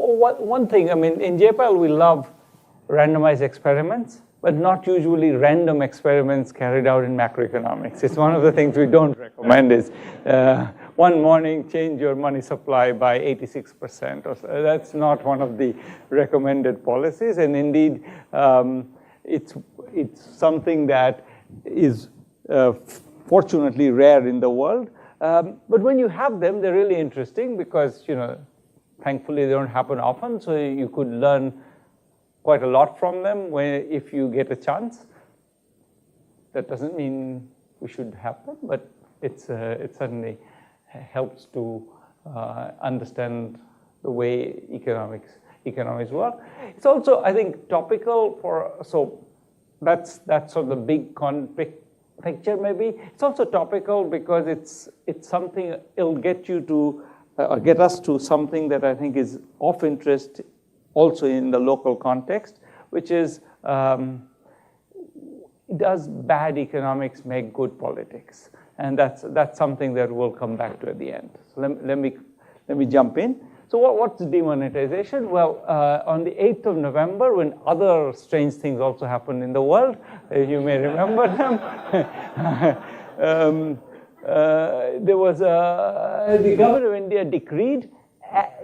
one thing, I mean, in JPL we love randomized experiments, but not usually random experiments carried out in macroeconomics. It's one of the things we don't recommend is one morning change your money supply by 86%. Or so. That's not one of the recommended policies, and indeed it's something that is fortunately rare in the world. But when you have them, they're really interesting because, thankfully they don't happen often, so you could learn quite a lot from them if you get a chance. That doesn't mean we should have them, but it certainly helps to understand the way economics work. It's also, I think, topical so that's sort of the big picture maybe. It's also topical because it's something, it'll get you to, or get us to something that I think is of interest also in the local context, which is, does bad economics make good politics? And that's something that we'll come back to at the end. So let me jump in. So what's demonetization? Well, on the 8th of November, when other strange things also happened in the world, you may remember them, there was the government of India decreed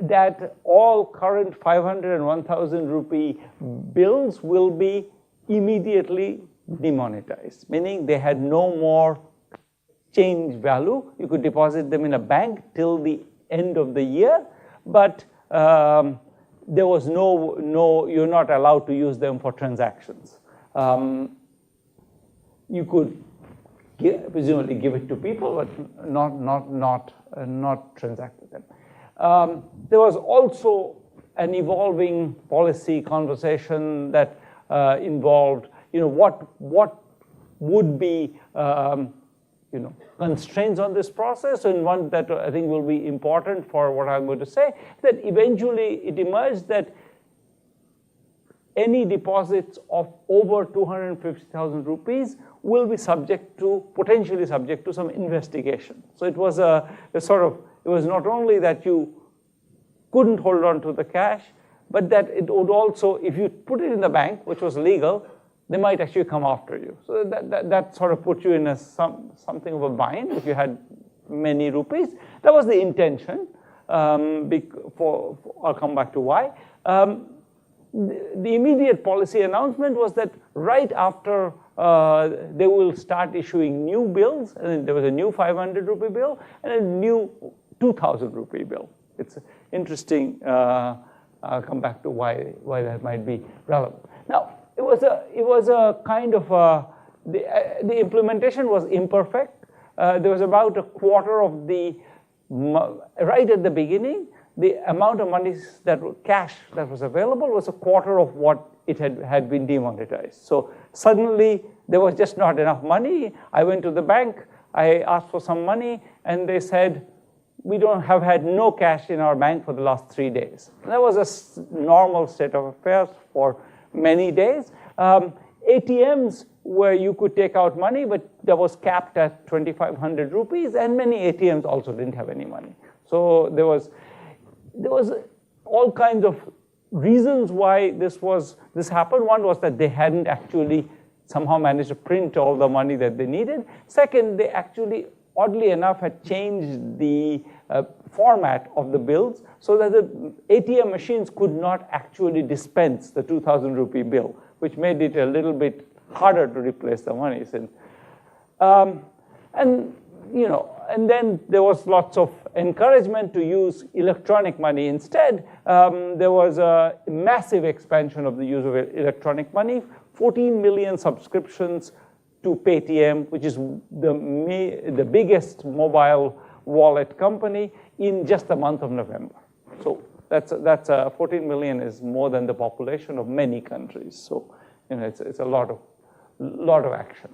that all current 500 and 1,000 rupee bills will be immediately demonetized, meaning they had no more exchange value. You could deposit them in a bank till the end of the year, but there was no, you're not allowed to use them for transactions. You could presumably give it to people, but not transact with them. There was also an evolving policy conversation that involved, what would be, constraints on this process, and one that I think will be important for what I'm going to say, that eventually it emerged that any deposits of over 250,000 rupees will be potentially subject to some investigation. So it was it was not only that you couldn't hold on to the cash, but that it would also, if you put it in the bank, which was legal, they might actually come after you. So that sort of put you in something of a bind if you had many rupees. That was the intention. I'll come back to why. The immediate policy announcement was that right after they will start issuing new bills, and there was a new 500 rupee bill and a new 2,000 rupee bill. It's interesting. I'll come back to why that might be relevant. Now, it was a kind of the implementation was imperfect. There was about a quarter of the right at the beginning. The amount of money cash that was available was a quarter of what it had been demonetized. So suddenly there was just not enough money. I went to the bank. I asked for some money, and they said, we have had no cash in our bank for the last 3 days. And that was a normal state of affairs for many days. ATMs where you could take out money, but that was capped at 2,500 rupees, and many ATMs also didn't have any money. So there was all kinds of reasons why this happened. One was that they hadn't actually somehow managed to print all the money that they needed. Second, they actually, oddly enough, had changed the format of the bills so that the ATM machines could not actually dispense the 2,000 rupee bill, which made it a little bit harder to replace the money. And then there was lots of encouragement to use electronic money instead. There was a massive expansion of the use of electronic money, 14 million subscriptions to Paytm, which is the biggest mobile wallet company, in just the month of November. So that's 14 million is more than the population of many countries. So it's a lot of action.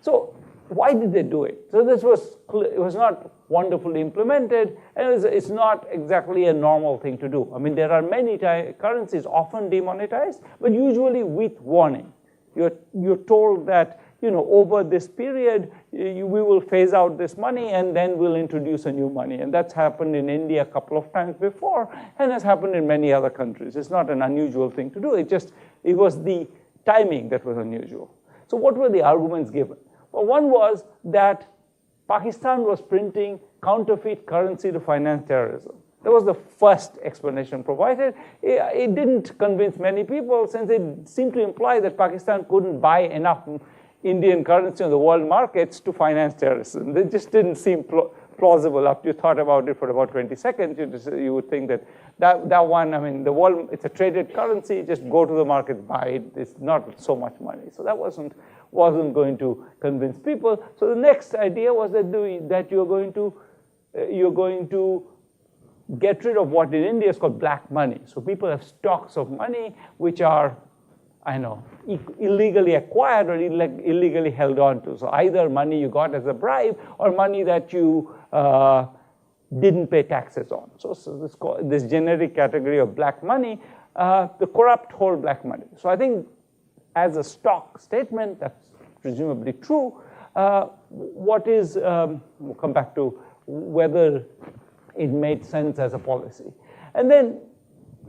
So why did they do it? So it was not wonderfully implemented, and it's not exactly a normal thing to do. I mean, there are many currencies often demonetized, but usually with warning. You're told that over this period, we will phase out this money and then we'll introduce a new money. And that's happened in India a couple of times before and has happened in many other countries. It's not an unusual thing to do. It was the timing that was unusual. So what were the arguments given? Well, one was that Pakistan was printing counterfeit currency to finance terrorism. That was the first explanation provided. It didn't convince many people, since it seemed to imply that Pakistan couldn't buy enough Indian currency on the world markets to finance terrorism. It just didn't seem plausible. After you thought about it for about 20 seconds, you would think that one, I mean, the world, it's a traded currency, just go to the market, buy it. It's not so much money. So that wasn't going to convince people. So the next idea was that you're going to get rid of what in India is called black money. So people have stocks of money which are, illegally acquired or illegally held on to. So either money you got as a bribe or money that you didn't pay taxes on. So this generic category of black money, the corrupt hold black money. So I think as a stock statement, that's presumably true. We'll come back to whether it made sense as a policy. And then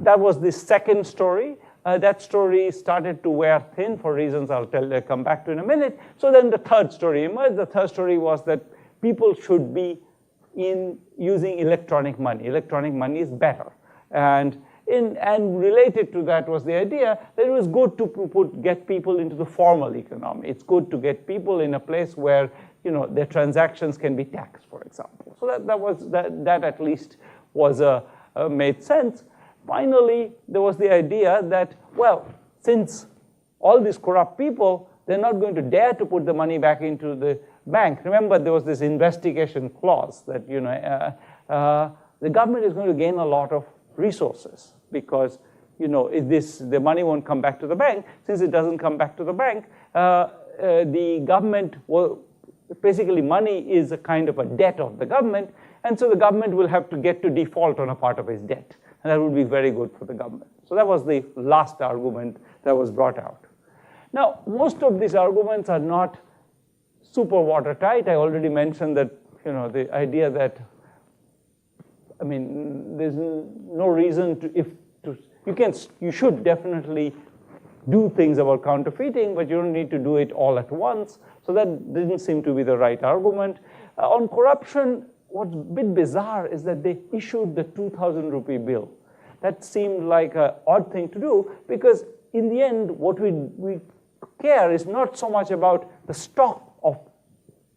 that was the second story. That story started to wear thin for reasons I'll come back to in a minute. So then the third story emerged. The third story was that people should be using electronic money. Electronic money is better. And related to that was the idea that it was good to get people into the formal economy. It's good to get people in a place where their transactions can be taxed, for example. So that at least was made sense. Finally, there was the idea that, well, since all these corrupt people, they're not going to dare to put the money back into the bank. Remember, there was this investigation clause that the government is going to gain a lot of resources because the money won't come back to the bank. Since it doesn't come back to the bank, the government will basically, money is a kind of a debt of the government, and so the government will have to get to default on a part of its debt, and that would be very good for the government. So that was the last argument that was brought out. Now, most of these arguments are not super watertight. I already mentioned that, the idea that, there's no reason you should definitely do things about counterfeiting, but you don't need to do it all at once. So that didn't seem to be the right argument. On corruption, what's a bit bizarre is that they issued the 2,000 rupee bill. That seemed like an odd thing to do because in the end, what we care is not so much about the stock of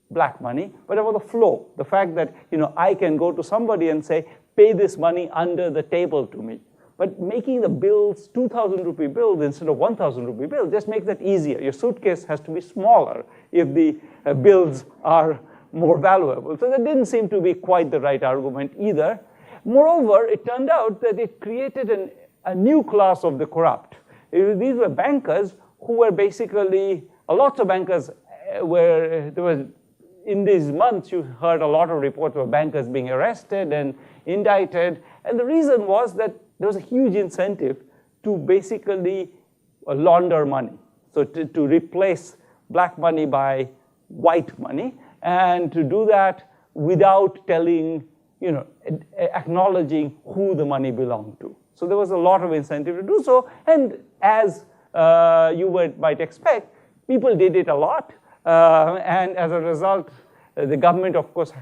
black money, but about the flow. The fact that I can go to somebody and say, pay this money under the table to me. But making the bills 2,000 rupee bills instead of 1,000 rupee bills just makes that easier. Your suitcase has to be smaller if the bills are more valuable. So that didn't seem to be quite the right argument either. Moreover, it turned out that it created a new class of the corrupt. These were bankers who were basically, lots of bankers in these months, you heard a lot of reports of bankers being arrested and indicted. And the reason was that there was a huge incentive to basically launder money. So to replace black money by white money, and to do that without acknowledging who the money belonged to. So there was a lot of incentive to do so, and as you might expect, people did it a lot, and as a result, the government, of course,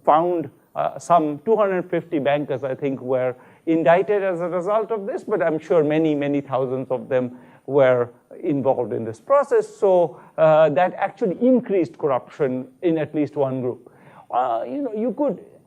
found some 250 bankers, I think, were indicted as a result of this, but I'm sure many, many thousands of them were involved in this process. So that actually increased corruption in at least one group.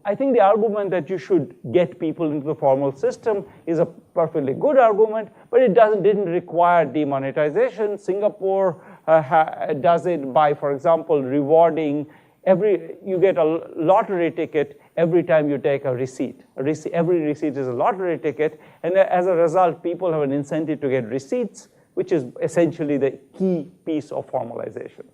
I think the argument that you should get people into the formal system is a perfectly good argument, but it didn't require demonetization. Singapore does it by, for example, rewarding you get a lottery ticket every time you take a receipt. Every receipt is a lottery ticket, and as a result, people have an incentive to get receipts, which is essentially the key piece of formalization.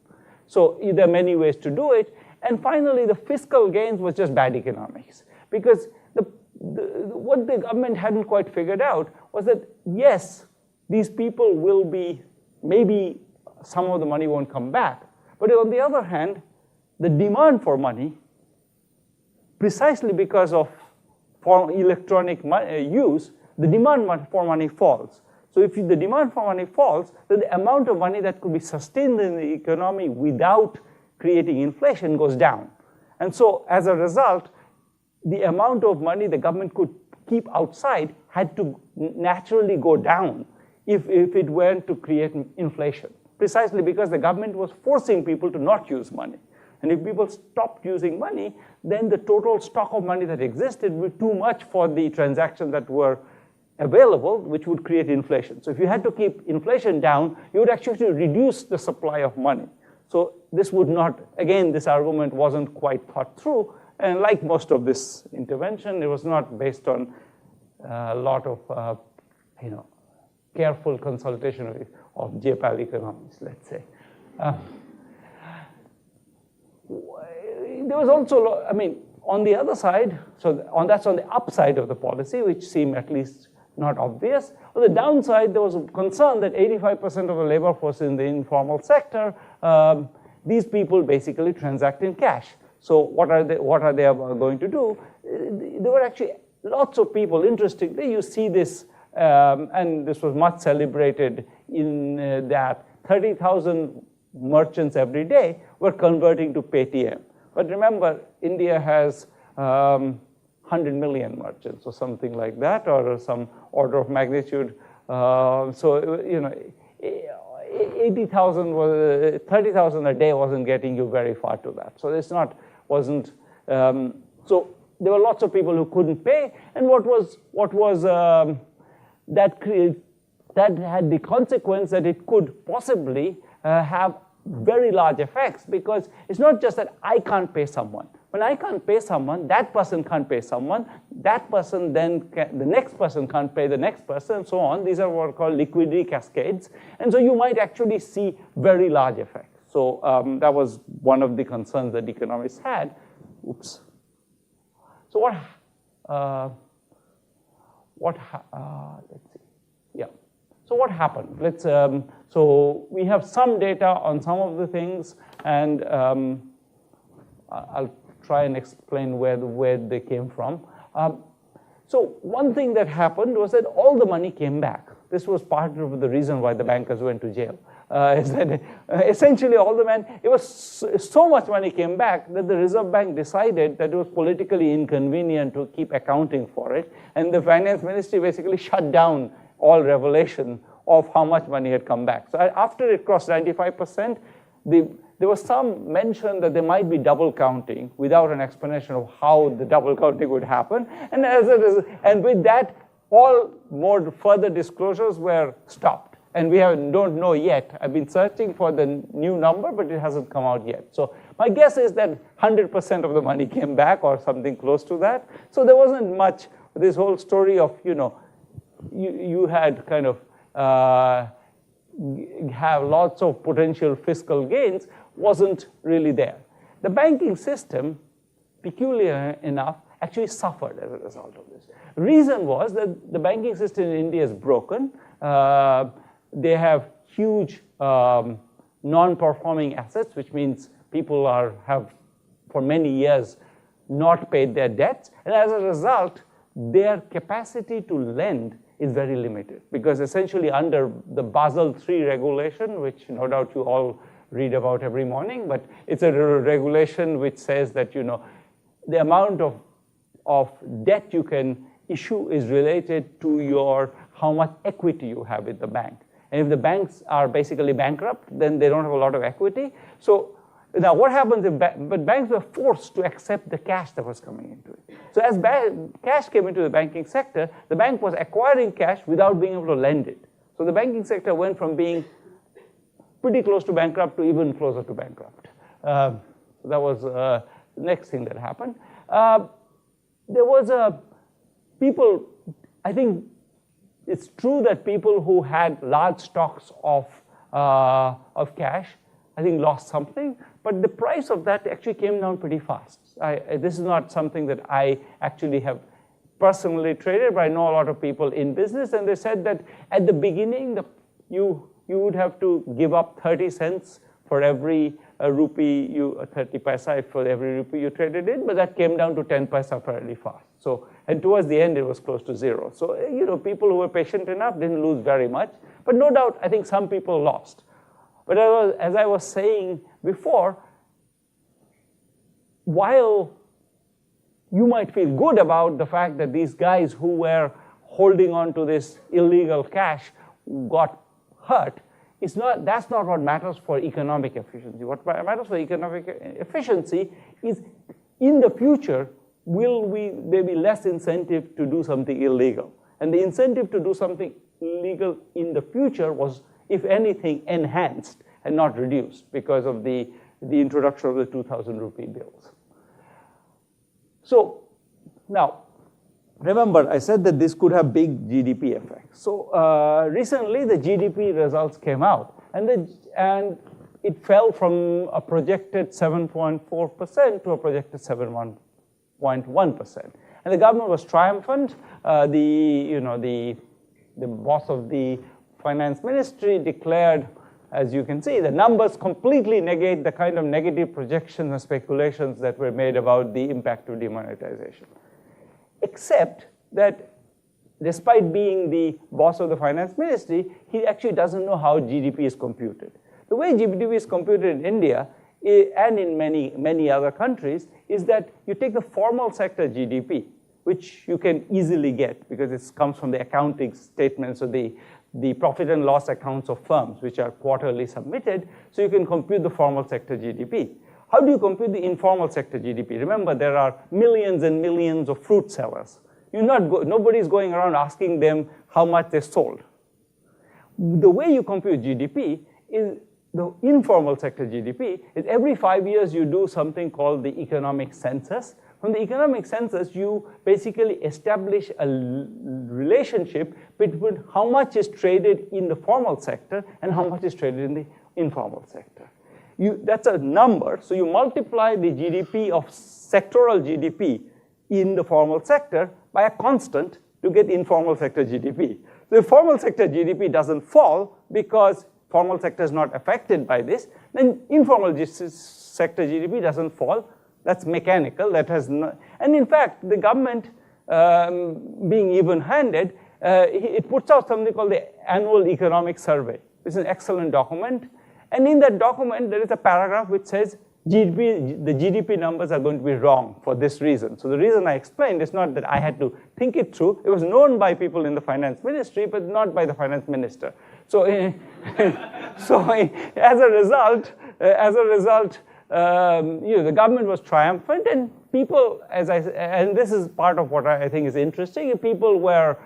So there are many ways to do it. And finally, the fiscal gains was just bad economics. Because what the government hadn't quite figured out was that, yes, these people will be, maybe some of the money won't come back, But on the other hand, the demand for money, precisely because of for electronic use, the demand for money falls. So if the demand for money falls, then the amount of money that could be sustained in the economy without creating inflation goes down. And so as a result, the amount of money the government could keep outside had to naturally go down if it weren't to create inflation, precisely because the government was forcing people to not use money. And if people stopped using money, then the total stock of money that existed would be too much for the transactions that were available, which would create inflation. So if you had to keep inflation down, you would actually reduce the supply of money. So this would not, again, this argument wasn't quite thought through. And like most of this intervention, it was not based on a lot of careful consultation of J-PAL economists, let's say. There was also, on the other side, that's on the upside of the policy, which seemed at least not obvious. On the downside, there was a concern that 85% of the labor force in the informal sector, these people basically transact in cash. So what are they going to do? There were actually lots of people, interestingly, you see this, and this was much celebrated in that 30,000 merchants every day were converting to Paytm. But remember, India has 100 million merchants or something like that, or some order of magnitude. 80,000 was 30,000 a day wasn't getting you very far to that. So it's wasn't. So there were lots of people who couldn't pay, and that had the consequence that it could possibly have very large effects, because it's not just that I can't pay someone. When I can't pay someone, that person can't pay someone, that person then, the next person can't pay the next person, and so on. These are what are called liquidity cascades. And so you might actually see very large effects. So that was one of the concerns that economists had. Oops. So let's see. Yeah. So what happened? Let's. So we have some data on some of the things, and I'll try and explain where they came from. So one thing that happened was that all the money came back. This was part of the reason why the bankers went to jail. Is that essentially all the money, it was so much money came back that the Reserve Bank decided that it was politically inconvenient to keep accounting for it, and the finance ministry basically shut down all revelation of how much money had come back. So after it crossed 95%, there was some mention that there might be double counting without an explanation of how the double counting would happen. And with that, all more further disclosures were stopped. And we don't know yet. I've been searching for the new number, but it hasn't come out yet. So my guess is that 100% of the money came back, or something close to that. So there wasn't much, this whole story of, you had kind of have lots of potential fiscal gains wasn't really there. The banking system, peculiar enough, actually suffered as a result of this. Reason was that the banking system in India is broken. They have huge non-performing assets, which means people have for many years not paid their debts, and as a result, their capacity to lend is very limited, because essentially under the Basel III regulation, which no doubt you all read about every morning, but it's a regulation which says that the amount of debt you can issue is related to how much equity you have with the bank. And if the banks are basically bankrupt, then they don't have a lot of equity. So now what happens but banks were forced to accept the cash that was coming into it. So as cash came into the banking sector, the bank was acquiring cash without being able to lend it. So the banking sector went from being pretty close to bankrupt to even closer to bankrupt. That was the next thing that happened. There was I think it's true that people who had large stocks of cash, I think lost something, but the price of that actually came down pretty fast. This is not something that I actually have personally traded, but I know a lot of people in business, and they said that at the beginning, you would have to give up 30 cents for every a rupee, 30 paisa for every rupee you traded in, but that came down to 10 paisa fairly fast. So, and towards the end, it was close to zero. So, people who were patient enough didn't lose very much, but no doubt, I think some people lost. But as I was saying before, while you might feel good about the fact that these guys who were holding on to this illegal cash got hurt, that's not what matters for economic efficiency. What matters for economic efficiency is, in the future, will there be less incentive to do something illegal? And the incentive to do something illegal in the future was, if anything, enhanced and not reduced because of the introduction of the 2,000 rupee bills. So now, remember, I said that this could have big GDP effects. So recently, the GDP results came out, and it fell from a projected 7.4% to a projected 7.1%. And the government was triumphant. The boss of the finance ministry declared, as you can see, the numbers completely negate the kind of negative projections and speculations that were made about the impact of demonetization. Except that despite being the boss of the finance ministry, he actually doesn't know how GDP is computed. The way GDP is computed in India and in many other countries is that you take the formal sector GDP, which you can easily get because it comes from the accounting statements of the profit and loss accounts of firms, which are quarterly submitted, so you can compute the formal sector GDP. How do you compute the informal sector GDP? Remember, there are millions and millions of fruit sellers. Nobody's going around asking them how much they sold. The way you compute GDP is the informal sector GDP is every 5 years you do something called the economic census. From the economic census, you basically establish a relationship between how much is traded in the formal sector and how much is traded in the informal sector. That's a number, so you multiply the GDP of sectoral GDP in the formal sector by a constant to get informal sector GDP. The formal sector GDP doesn't fall because formal sector is not affected by this, then informal sector GDP doesn't fall. That's mechanical. That has no, and in fact, the government, being even-handed, it puts out something called the Annual Economic Survey. It's an excellent document. And in that document, there is a paragraph which says the GDP numbers are going to be wrong for this reason. So the reason I explained is not that I had to think it through. It was known by people in the finance ministry, but not by the finance minister. So, as a result, the government was triumphant, and people, and this is part of what I think is interesting, people were,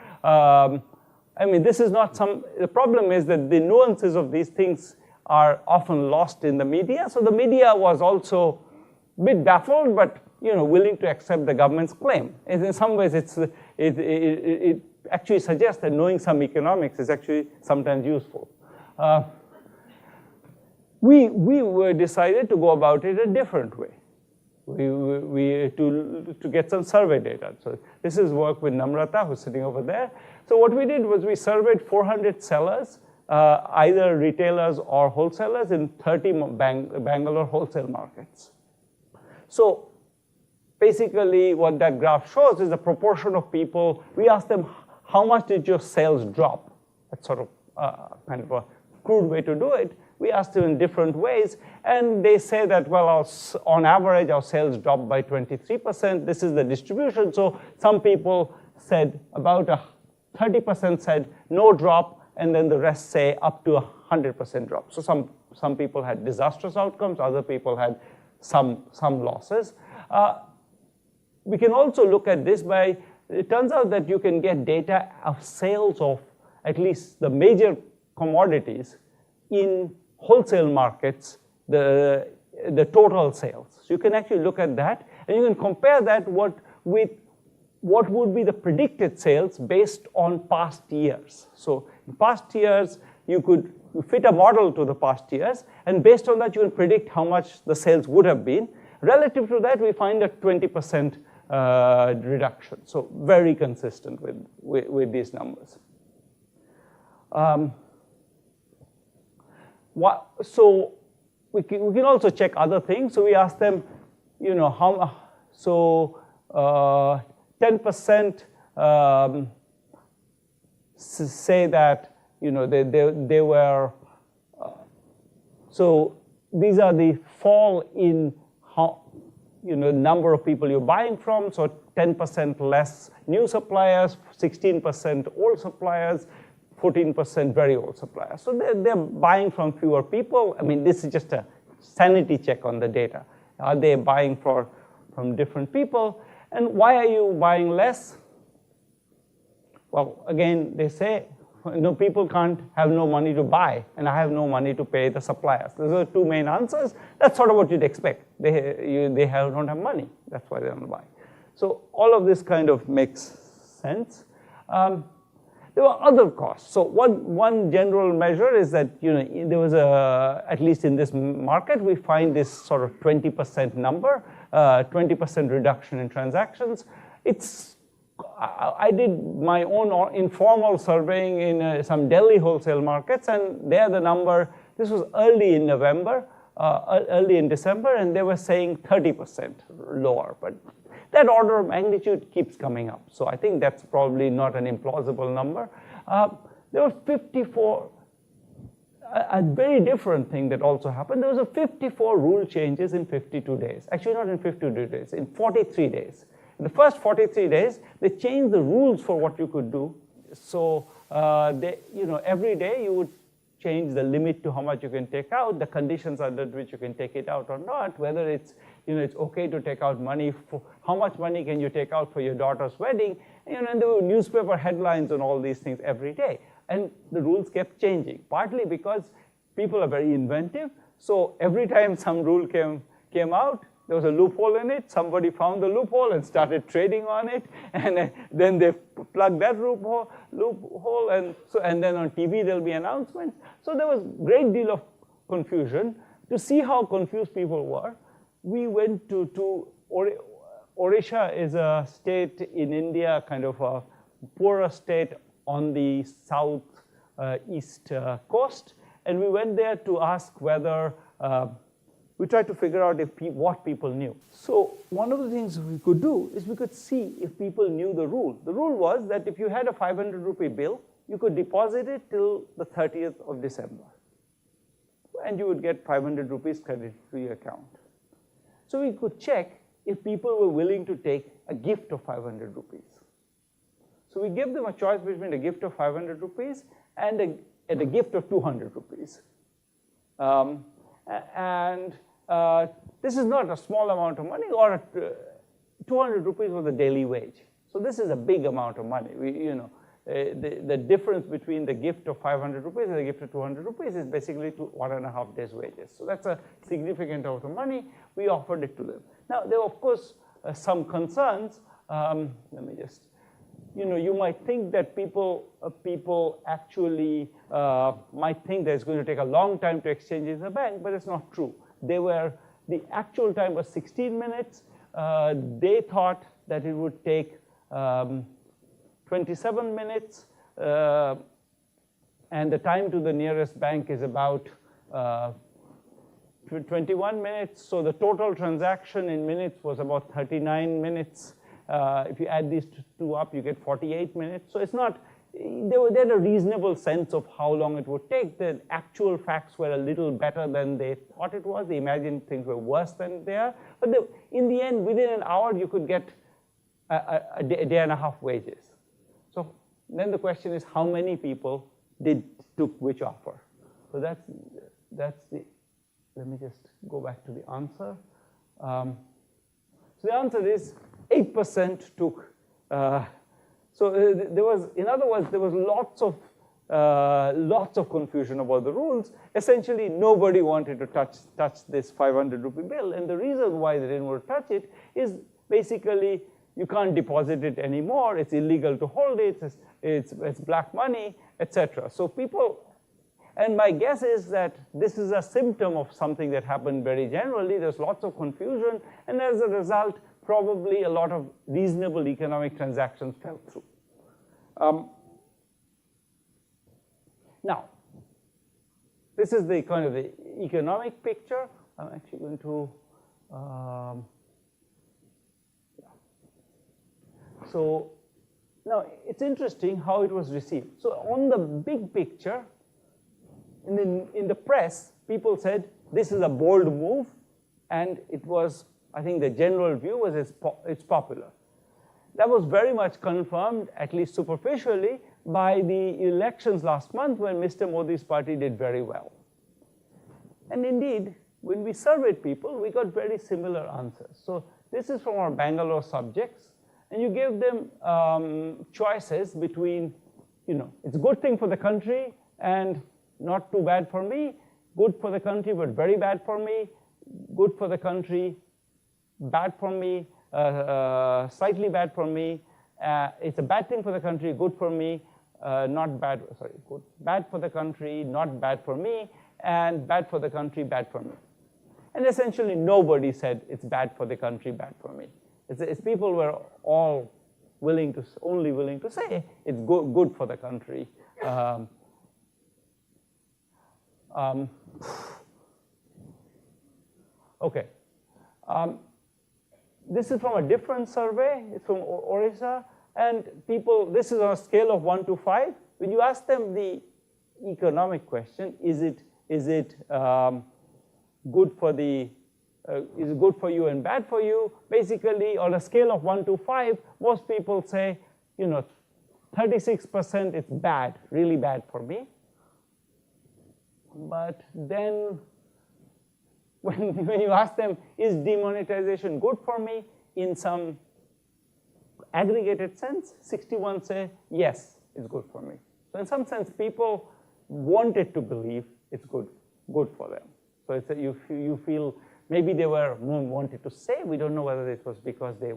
this is not the problem is that the nuances of these things are often lost in the media. So the media was also a bit baffled, but willing to accept the government's claim. And in some ways, it actually suggests that knowing some economics is actually sometimes useful. We were decided to go about it a different way. To get some survey data. So this is work with Namrata, who's sitting over there. So what we did was we surveyed 400 sellers, either retailers or wholesalers in 30 Bangalore wholesale markets. So basically what that graph shows is the proportion of people. We asked them, how much did your sales drop? That's sort of kind of a crude way to do it. We asked them in different ways, and they say that, well, on average, our sales dropped by 23%. This is the distribution. So some people said about 30% said no drop, and then the rest say up to 100% drop. So some people had disastrous outcomes, other people had some losses. We can also look at this by, it turns out that you can get data of sales of at least the major commodities in wholesale markets, the total sales. So you can actually look at that, and you can compare that with what would be the predicted sales based on past years. So in past years, you fit a model to the past years, and based on that, you can predict how much the sales would have been. Relative to that, we find a 20% reduction. So very consistent with these numbers. So we can also check other things. So we asked them, you know, 10% say that, you know, they were, so these are the fall in how, you know, number of people you're buying from. So 10% less new suppliers, 16% old suppliers, 14% very old suppliers. So they're buying from fewer people. I mean, this is just a sanity check on the data. Are they buying from different people? And why are you buying less? Well, again, they say, you know, people have no money to buy, and I have no money to pay the suppliers. Those are two main answers. That's sort of what you'd expect. They don't have money. That's why they don't buy. So all of this kind of makes sense. There were other costs. So one general measure is that, you know, there was at least in this market, we find this sort of 20% number, 20% reduction in transactions. I did my own informal surveying in some Delhi wholesale markets, and there the number, this was early in November, early in December, and they were saying 30% lower. But that order of magnitude keeps coming up. So I think that's probably not an implausible number. There were 54, a very different thing that also happened. There was a 54 rule changes in 52 days. Actually, not in 52 days, in 43 days. In the first 43 days, they changed the rules for what you could do. So you know, every day you would change the limit to how much you can take out, the conditions under which you can take it out or not, whether it's, you know, it's okay to take out money, for how much money can you take out for your daughter's wedding, you know, and there were newspaper headlines on all these things every day. And the rules kept changing, partly because people are very inventive. So every time some rule came out, there was a loophole in it. Somebody found the loophole and started trading on it, and then they plugged that loophole, and then on TV there'll be announcements. So there was a great deal of confusion. To see how confused people were, we went to Odisha is a state in India, kind of a poorer state on the southeast coast, and we went there to ask whether. We tried to figure out what people knew. So one of the things we could do is we could see if people knew the rule. The rule was that if you had a 500 rupee bill, you could deposit it till the 30th of December. And you would get 500 rupees credited to your account. So we could check if people were willing to take a gift of 500 rupees. So we gave them a choice between a gift of 500 rupees and a gift of 200 rupees. This is not a small amount of money, or 200 rupees was a daily wage. So this is a big amount of money. The difference between the gift of 500 rupees and the gift of 200 rupees is basically 1.5 days' wages. So that's a significant amount of money. We offered it to them. Now, there were, of course, some concerns. Let me just, you might think that people actually might think that it's going to take a long time to exchange in the bank, but it's not true. The actual time was 16 minutes. They thought that it would take 27 minutes, and the time to the nearest bank is about 21 minutes. So the total transaction in minutes was about 39 minutes. If you add these two up, you get 48 minutes. So it's not, they had a reasonable sense of how long it would take. The actual facts were a little better than they thought it was. They imagined things were worse than they are. But in the end, within an hour, you could get a day and a half wages. So then the question is, how many people took which offer? So that's the, let me just go back to the answer. So the answer is 8% took, there was, in other words, there was lots of confusion about the rules. Essentially, nobody wanted to touch this 500 rupee bill, and the reason why they didn't want to touch it is basically you can't deposit it anymore. It's illegal to hold it. It's black money, etc. So people, and my guess is that this is a symptom of something that happened very generally. There's lots of confusion, and as a result, probably a lot of reasonable economic transactions fell through. Now, this is the kind of the economic picture. I'm actually going to, so now it's interesting how it was received. So on the big picture, in the press, people said this is a bold move, and it was, I think the general view was it's popular. That was very much confirmed, at least superficially, by the elections last month when Mr. Modi's party did very well. And indeed, when we surveyed people, we got very similar answers. So this is from our Bangalore subjects, and you gave them choices between, it's a good thing for the country and not too bad for me, good for the country but very bad for me, good for the country, bad for me, slightly bad for me, it's a bad thing for the country, good for me, not bad, sorry, good, bad for the country, not bad for me, and bad for the country, bad for me. And essentially nobody said it's bad for the country, bad for me. It's people were all only willing to say it's good for the country. Okay. This is from a different survey. It's from Orissa. And people, this is on a scale of 1 to 5. When you ask them the economic question, is it good for the, is it good for you and bad for you? Basically, on a scale of 1 to 5, most people say, 36% it's bad, really bad for me. But then when you ask them, is demonetization good for me, in some aggregated sense, 61 say, yes, it's good for me. So in some sense, people wanted to believe it's good for them. So it's you feel, maybe they were wanted to say, we don't know whether it was because they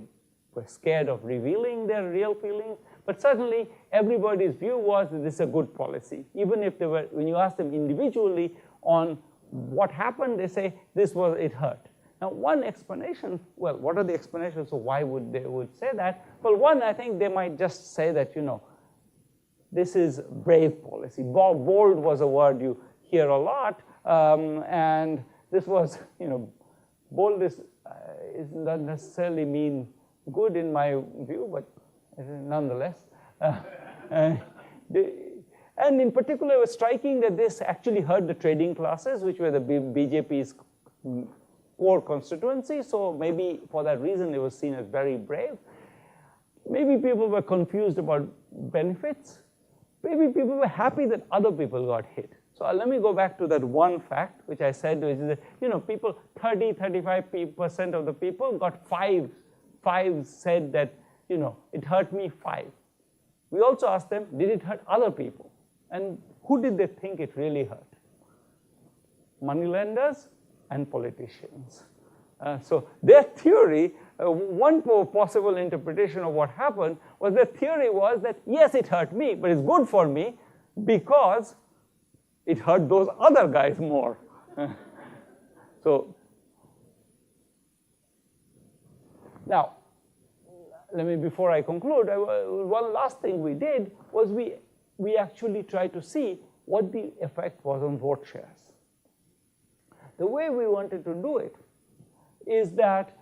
were scared of revealing their real feelings, but certainly everybody's view was that this is a good policy. Even if they were, when you ask them individually on what happened, they say it hurt. Now one explanation, well, what are the explanations? So why would they say that? Well, one, I think they might just say that, this is brave policy. Bold was a word you hear a lot, and this was, bold is not necessarily mean good in my view, but nonetheless. And in particular, it was striking that this actually hurt the trading classes, which were the BJP's core constituency. So maybe for that reason, it was seen as very brave. Maybe people were confused about benefits. Maybe people were happy that other people got hit. So let me go back to that one fact, which I said, which is that, people, 35% of the people got five said that, it hurt me 5. We also asked them, did it hurt other people? And who did they think it really hurt? Moneylenders and politicians. So their theory, one possible interpretation of what happened was their theory was that, yes, it hurt me, but it's good for me because it hurt those other guys more. So now, before I conclude, one last thing we did was we actually tried to see what the effect was on vote shares. The way we wanted to do it is that,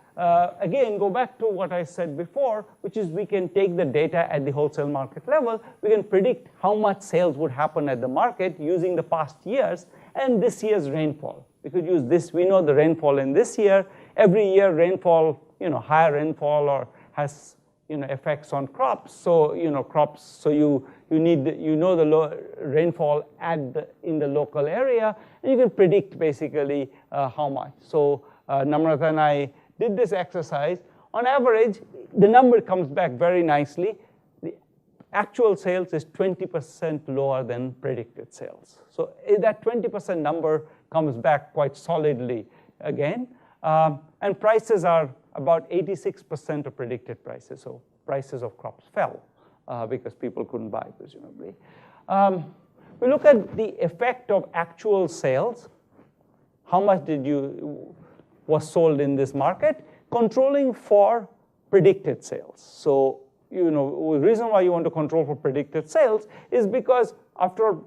again, go back to what I said before, which is we can take the data at the wholesale market level. We can predict how much sales would happen at the market using the past years and this year's rainfall. We could use this. We know the rainfall in this year. Every year, rainfall, higher rainfall or has effects on crops. So crops. So you need the low rainfall in the local area, and you can predict basically how much. So Namrata and I did this exercise. On average, the number comes back very nicely. The actual sales is 20% lower than predicted sales. So that 20% number comes back quite solidly again. And prices are about 86% of predicted prices. So prices of crops fell because people couldn't buy, presumably. We look at the effect of actual sales. How much was sold in this market, controlling for predicted sales. So, the reason why you want to control for predicted sales is because after